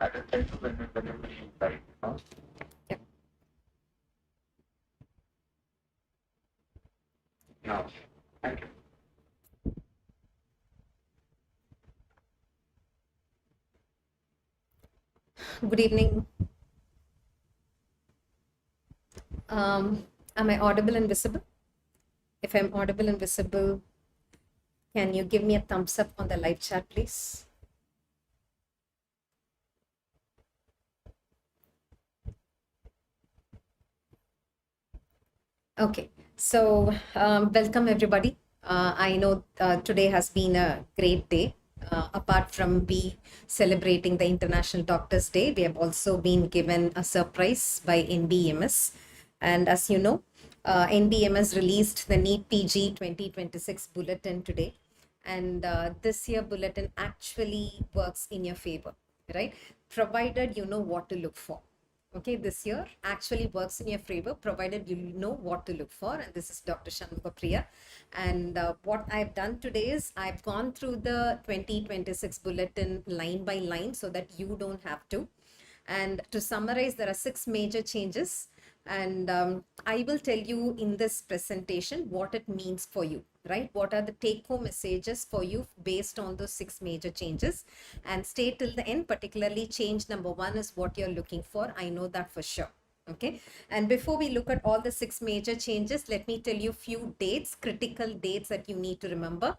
Yep. No. Thank you. Good evening. Am I audible and visible? If I'm audible and visible, can you give me a thumbs up on the live chat, please? Okay, so welcome everybody. I know today has been a great day. Apart from we celebrating the International Doctors' Day, we have also been given a surprise by NBEMS. And as you know, NBEMS released the NEET PG 2026 bulletin today. And this year bulletin actually works in your favor, right? Provided you know what to look for. Okay, this year actually works in your favor provided you know what to look for. And this is Dr. Shanmugapriya. And what I've done today is I've gone through the 2026 bulletin line by line so that you don't have to. And to summarize, there are 6 major changes. And I will tell you in this presentation what it means for you, right? What are the take-home messages for you based on those 6 major changes? And stay till the end, particularly change number 1 is what you're looking for. I know that for sure. Okay, and before we look at all the 6 major changes, let me tell you few dates, critical dates that you need to remember.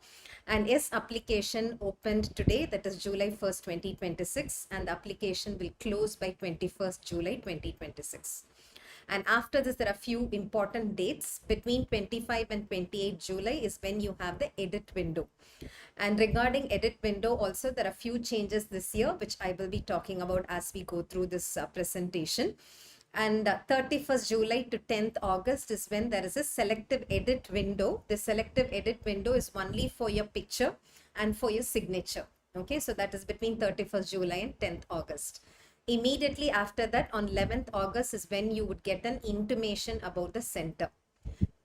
And yes, application opened today, that is July 1st, 2026, and the application will close by 21st July 2026. And after this, there are few important dates. Between 25 and 28 July is when you have the edit window. And regarding edit window also, there are few changes this year, which I will be talking about as we go through this presentation. And 31st July to 10th August is when there is a selective edit window. The selective edit window is only for your picture and for your signature. Okay, so that is between 31st July and 10th August. Immediately after that, on 11th August is when you would get an intimation about the center.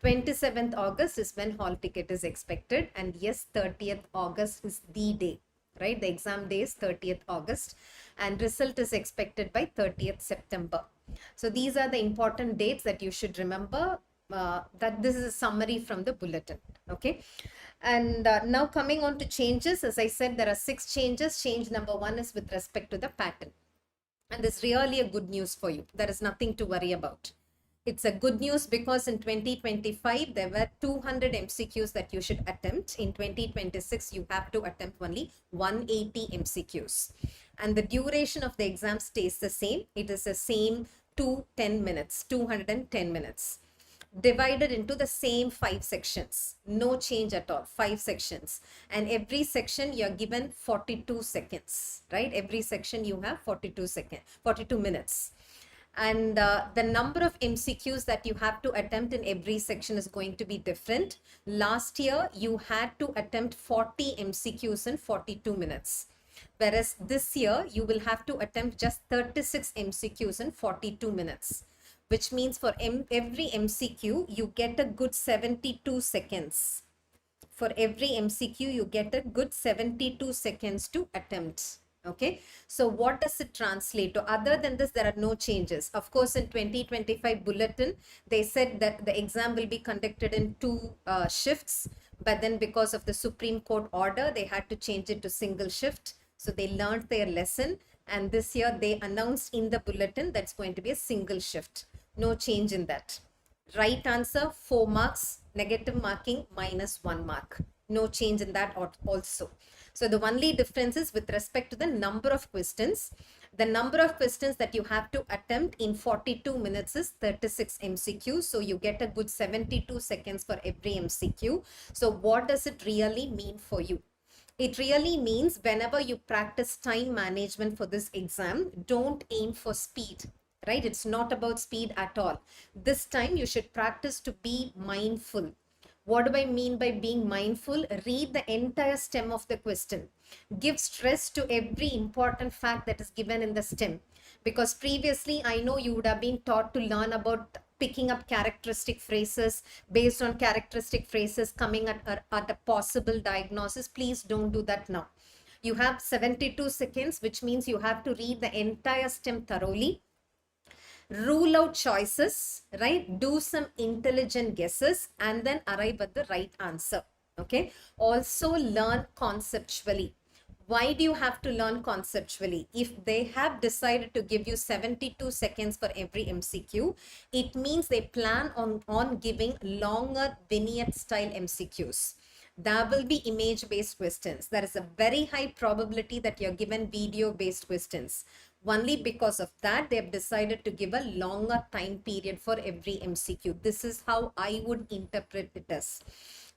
27th August is when hall ticket is expected. And yes, 30th August is the day, right? The exam day is 30th August and result is expected by 30th September. So these are the important dates that you should remember. That this is a summary from the bulletin. Okay. And now coming on to changes, as I said, there are 6 changes. Change number 1 is with respect to the pattern. And it's really a good news for you. There is nothing to worry about. It's a good news because in 2025, there were 200 MCQs that you should attempt. In 2026, you have to attempt only 180 MCQs. And the duration of the exam stays the same. It is the same 210 minutes, 210 minutes. Divided into the same 5 sections. No change at all, 5 sections. And every section you're given 42 seconds, right? Every section you have 42 minutes. And the number of MCQs that you have to attempt in every section is going to be different. Last year, you had to attempt 40 MCQs in 42 minutes. Whereas this year, you will have to attempt just 36 MCQs in 42 minutes. Which means for every MCQ, you get a good 72 seconds. For every MCQ, you get a good 72 seconds to attempt. Okay, so what does it translate to? Other than this, there are no changes. Of course, in 2025 bulletin, they said that the exam will be conducted in 2 shifts. But then because of the Supreme Court order, they had to change it to single shift. So they learned their lesson. And this year, they announced in the bulletin that's going to be a single shift. No change in that. Right answer, 4 marks. Negative marking, -1 mark. No change in that also. So the only difference is with respect to the number of questions. The number of questions that you have to attempt in 42 minutes is 36 MCQ. So you get a good 72 seconds for every MCQ. So what does it really mean for you? It really means whenever you practice time management for this exam, don't aim for speed. Right? It's not about speed at all. This time you should practice to be mindful. What do I mean by being mindful? Read the entire stem of the question. Give stress to every important fact that is given in the stem. Because previously, I know you would have been taught to learn about picking up characteristic phrases based on characteristic phrases coming at a possible diagnosis. Please don't do that now. You have 72 seconds, which means you have to read the entire stem thoroughly, rule out choices, right? Do some intelligent guesses and then arrive at the right answer. Okay. Also learn conceptually. Why do you have to learn conceptually? If they have decided to give you 72 seconds for every MCQ, it means they plan on giving longer vignette style MCQs. There will be image based questions. There is a very high probability that you're given video based questions. Only because of that, they have decided to give a longer time period for every MCQ. This is how I would interpret it as,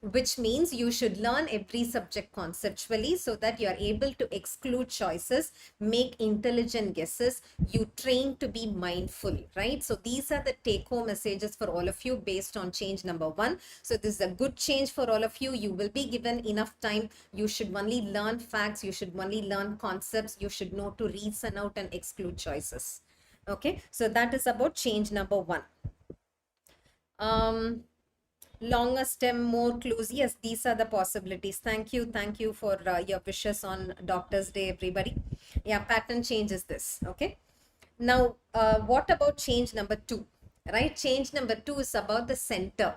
which means you should learn every subject conceptually so that you are able to exclude choices, make intelligent guesses, you train to be mindful, right? So these are the take-home messages for all of you based on change number 1. So this is a good change for all of you. You will be given enough time. You should only learn facts. You should only learn concepts. You should know to reason out and exclude choices. Okay, so that is about change number 1. Longer stem, more clues. Yes, these are the possibilities. Thank you for your wishes on Doctor's Day, everybody. Yeah, pattern change is this. Okay, now what about change number 2? Right, change number 2 is about the center.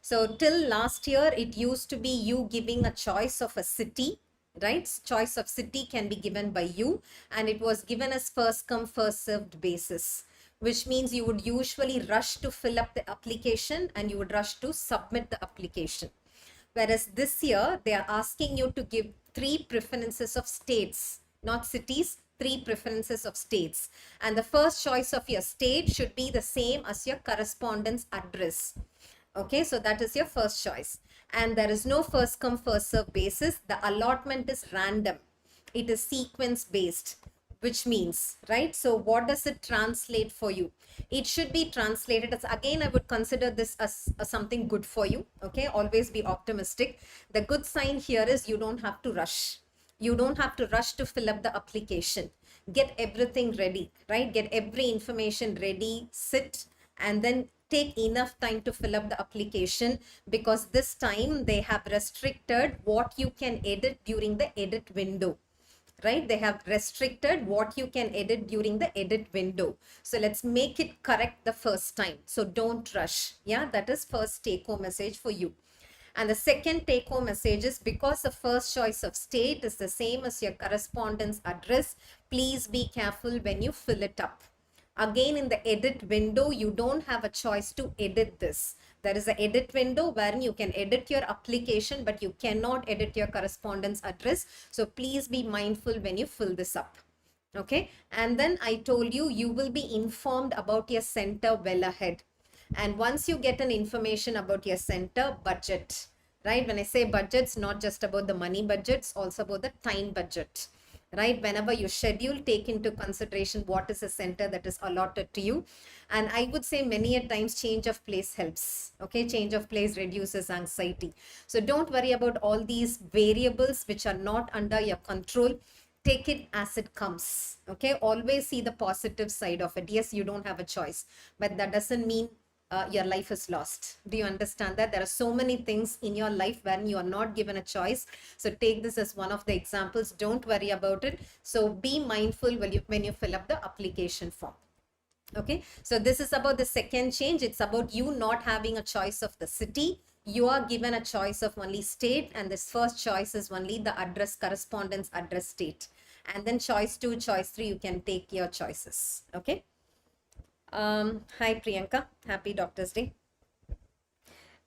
So till last year it used to be you giving a choice of a city, right? Choice of city can be given by you, and it was given as first come first served basis, which means you would usually rush to fill up the application and you would rush to submit the application. Whereas this year, they are asking you to give 3 preferences of states, not cities, 3 preferences of states. And the first choice of your state should be the same as your correspondence address. Okay, so that is your first choice. And there is no first come first serve basis. The allotment is random. It is sequence based, which means, right? So what does it translate for you? It should be translated as, again, I would consider this as something good for you. Okay, always be optimistic. The good sign here is you don't have to rush. You don't have to rush to fill up the application. Get everything ready, right? Get every information ready, sit, and then take enough time to fill up the application, because this time they have restricted what you can edit during the edit window. Right? They have restricted what you can edit during the edit window. So let's make it correct the first time. So don't rush. Yeah, that is first take home message for you. And the second take home message is, because the first choice of state is the same as your correspondence address, please be careful when you fill it up. Again, in the edit window, you don't have a choice to edit this. There is an edit window where you can edit your application, but you cannot edit your correspondence address. So please be mindful when you fill this up. Okay. And then I told you, you will be informed about your center well ahead. And once you get an information about your center, budget, right? When I say budgets, not just about the money budgets, also about the time budget. Right? Whenever you schedule, take into consideration what is a center that is allotted to you. And I would say many a times change of place helps. Okay, change of place reduces anxiety. So don't worry about all these variables which are not under your control. Take it as it comes. Okay, always see the positive side of it. Yes, you don't have a choice, but that doesn't mean your life is lost. Do you understand that? There are so many things in your life when you are not given a choice. So take this as one of the examples. Don't worry about it. So be mindful when you fill up the application form. Okay, so this is about the second change. It's about you not having a choice of the city. You are given a choice of only state, and this first choice is only the address, correspondence address state. And then choice 2, choice 3, you can take your choices. Okay. Hi Priyanka, happy Doctor's Day.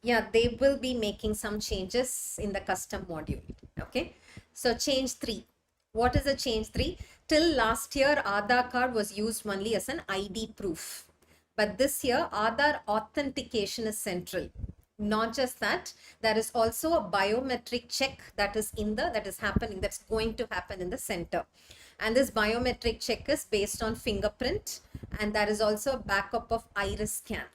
Yeah, they will be making some changes in the custom module. Okay, so change 3. What is the change 3? Till last year, Aadhaar card was used only as an ID proof. But this year, Aadhaar authentication is central. Not just that, there is also a biometric check that is that's going to happen in the center. And this biometric check is based on fingerprint, and there is also a backup of iris scan.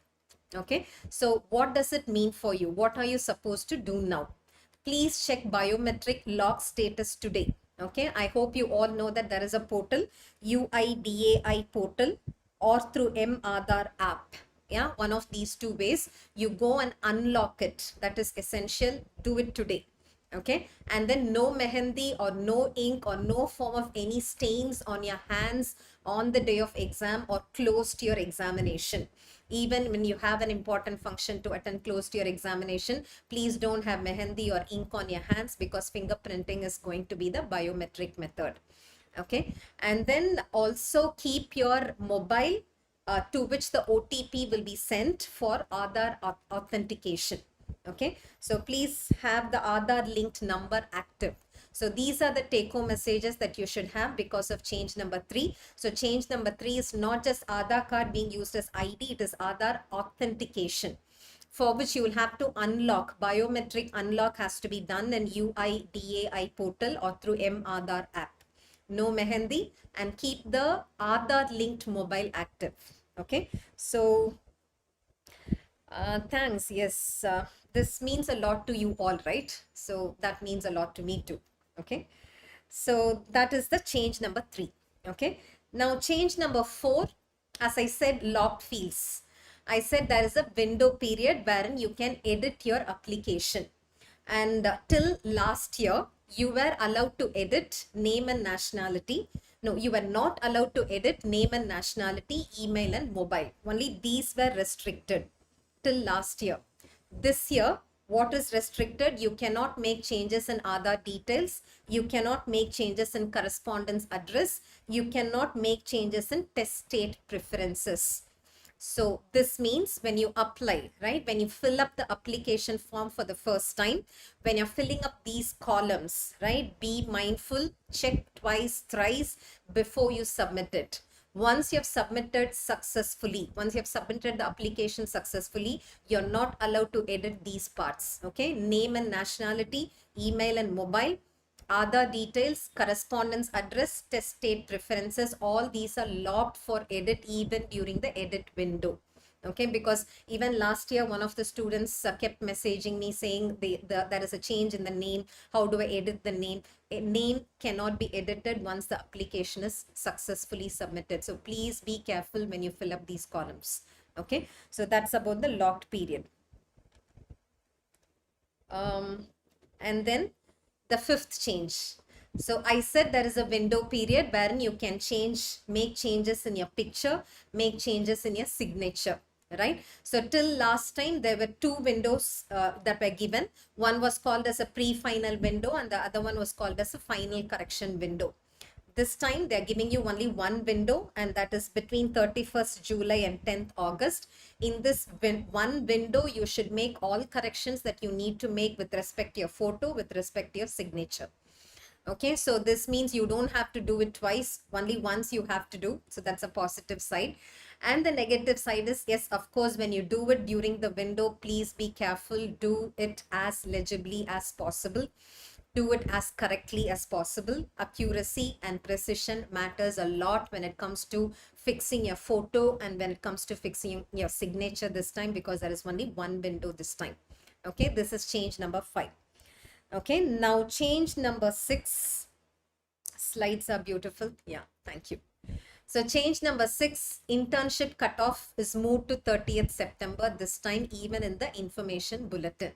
Okay, so what does it mean for you? What are you supposed to do now? Please check biometric lock status today. Okay, I hope you all know that there is a portal, UIDAI portal, or through Aadhaar app. Yeah, one of these two ways. You go and unlock it. That is essential. Do it today. Okay, and then no mehendi or no ink or no form of any stains on your hands on the day of exam or close to your examination. Even when you have an important function to attend close to your examination, please don't have mehendi or ink on your hands, because fingerprinting is going to be the biometric method. Okay, and then also keep your mobile to which the OTP will be sent for Aadhaar authentication. Okay, so please have the Aadhaar linked number active. So these are the take home messages that you should have because of change number 3. So change number 3 is not just Aadhaar card being used as ID, it is Aadhaar authentication, for which you will have to unlock. Biometric unlock has to be done in UIDAI portal or through Aadhaar app. No mehendi, and keep the Aadhaar linked mobile active. Okay, so thanks. Yes, this means a lot to you all, right? So that means a lot to me too. Okay, so that is the change number 3. Okay, now change number 4, as I said, locked fields. I said there is a window period wherein you can edit your application, and till last year you were allowed to edit name and nationality. No, you were not allowed to edit name and nationality, email and mobile. Only these were restricted till last year. This year, what is restricted? You cannot make changes in Aadhaar details. You cannot make changes in correspondence address. You cannot make changes in test state preferences. So this means when you apply, right, when you fill up the application form for the first time, when you're filling up these columns, right, be mindful, check twice, thrice before you submit it. Once you have submitted successfully, once you have submitted the application successfully, you're not allowed to edit these parts. Okay, name and nationality, email and mobile, Aadhaar details, correspondence address, test state preferences, all these are locked for edit even during the edit window. Okay, because even last year one of the students kept messaging me saying there is a change in the name. How do I edit the name? A name cannot be edited once the application is successfully submitted. So please be careful when you fill up these columns. Okay, so that's about the locked period. And then the 5th change. So I said there is a window period wherein you can make changes in your picture, make changes in your signature, right? So till last time there were 2 windows that were given. One was called as a pre-final window and the other one was called as a final correction window. This time they're giving you only one window, and that is between 31st July and 10th August. In this one window, you should make all corrections that you need to make with respect to your photo, with respect to your signature. Okay, so this means you don't have to do it twice, only once you have to do. So that's a positive side. And the negative side is, yes, of course, when you do it during the window, please be careful, do it as legibly as possible. Do it as correctly as possible. Accuracy and precision matters a lot when it comes to fixing your photo and when it comes to fixing your signature this time, because there is only one window this time. Okay, this is change number 5. Okay, now change number 6. Slides are beautiful. Yeah, thank you. So change number 6, internship cutoff is moved to 30th September this time, even in the information bulletin.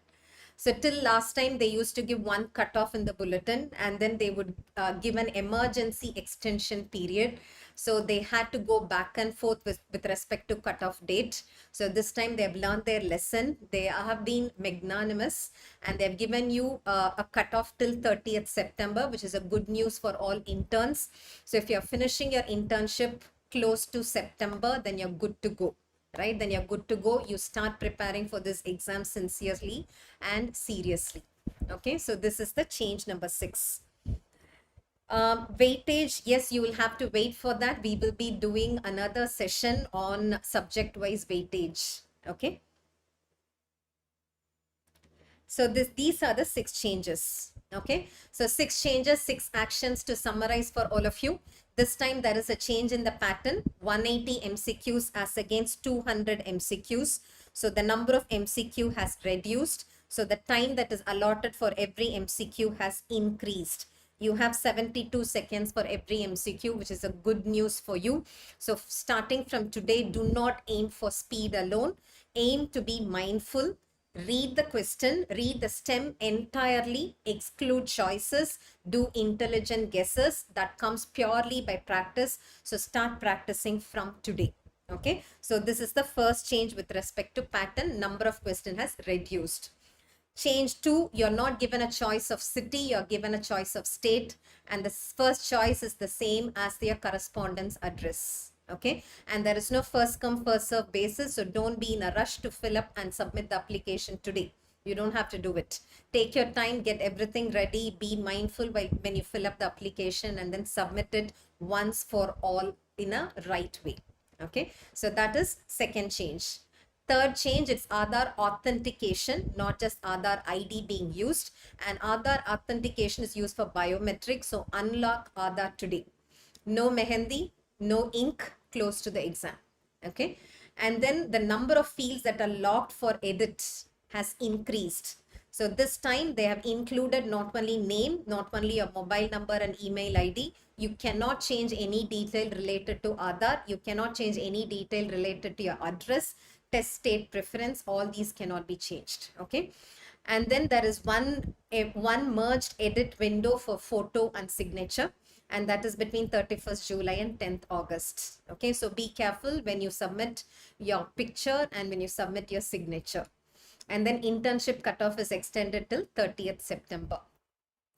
So till last time they used to give one cutoff in the bulletin, and then they would give an emergency extension period. So they had to go back and forth with respect to cutoff date. So this time they have learned their lesson. They have been magnanimous and they have given you a cutoff till 30th September, which is a good news for all interns. So if you're finishing your internship close to September, then you're good to go. Right, then you're good to go. You start preparing for this exam sincerely and seriously. Okay, so this is the change number 6. Weightage, yes, you will have to wait for that. We will be doing another session on subject-wise weightage. Okay, so these are the 6 changes. Okay, so 6 changes, 6 actions to summarize for all of you. This time there is a change in the pattern, 180 MCQs as against 200 MCQs. So the number of MCQ has reduced. So the time that is allotted for every MCQ has increased. You have 72 seconds for every MCQ, which is a good news for you. So starting from today, do not aim for speed alone. Aim to be mindful. read the question, read the stem entirely, exclude choices, do intelligent guesses. That comes purely by practice. So start practicing from today. Okay, so this is the first change with respect to pattern. Number of question has reduced. Change 2, you're not given a choice of city, you're given a choice of state, and the first choice is the same as their correspondence address. Okay, and there is no first come first serve basis, so don't be in a rush to fill up and submit the application today. You don't have to do it. Take your time, get everything ready, be mindful when you fill up the application, and then submit it once for all in a right way. Okay, so that is second change. Third change, it's Aadhaar authentication, not just Aadhaar ID being used. And Aadhaar authentication is used for biometrics. So unlock Aadhaar today. No mehendi, no ink close to the exam. Okay. And then the number of fields that are locked for edit has increased. So this time they have included not only name, not only your mobile number and email ID. You cannot change any detail related to Aadhaar. You cannot change any detail related to your address, test state preference. All these cannot be changed. Okay. And then there is one merged edit window for photo and signature, and that is between 31st July and 10th August. Okay, so be careful when you submit your picture and when you submit your signature. And then internship cutoff is extended till 30th September.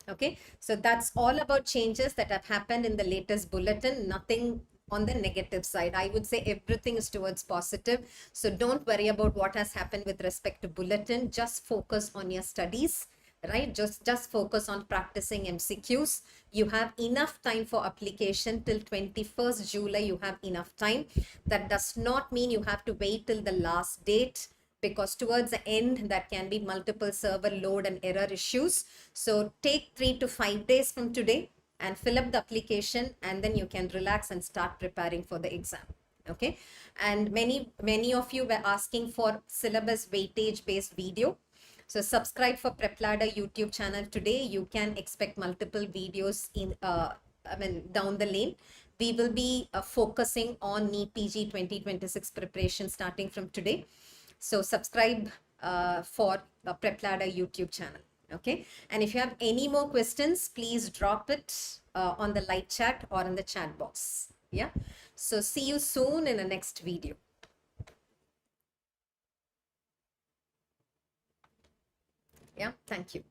Okay, so that's all about changes that have happened in the latest bulletin. Nothing on the negative side. I would say everything is towards positive. So don't worry about what has happened with respect to bulletin. Just focus on your studies, right? Just focus on practicing MCQs. You have enough time for application till 21st July. You have enough time. That does not mean you have to wait till the last date, because towards the end that can be multiple server load and error issues. So take 3 to 5 days from today and fill up the application, and then you can relax and start preparing for the exam. Okay, and many of you were asking for syllabus weightage based video. So subscribe for PrepLadder YouTube channel today. You can expect multiple videos in down the lane. We will be focusing on NEET PG 2026 preparation starting from today. So subscribe for the PrepLadder YouTube channel. Okay, and if you have any more questions, please drop it on the live chat or in the chat box. Yeah, so see you soon in the next video. Yeah, thank you.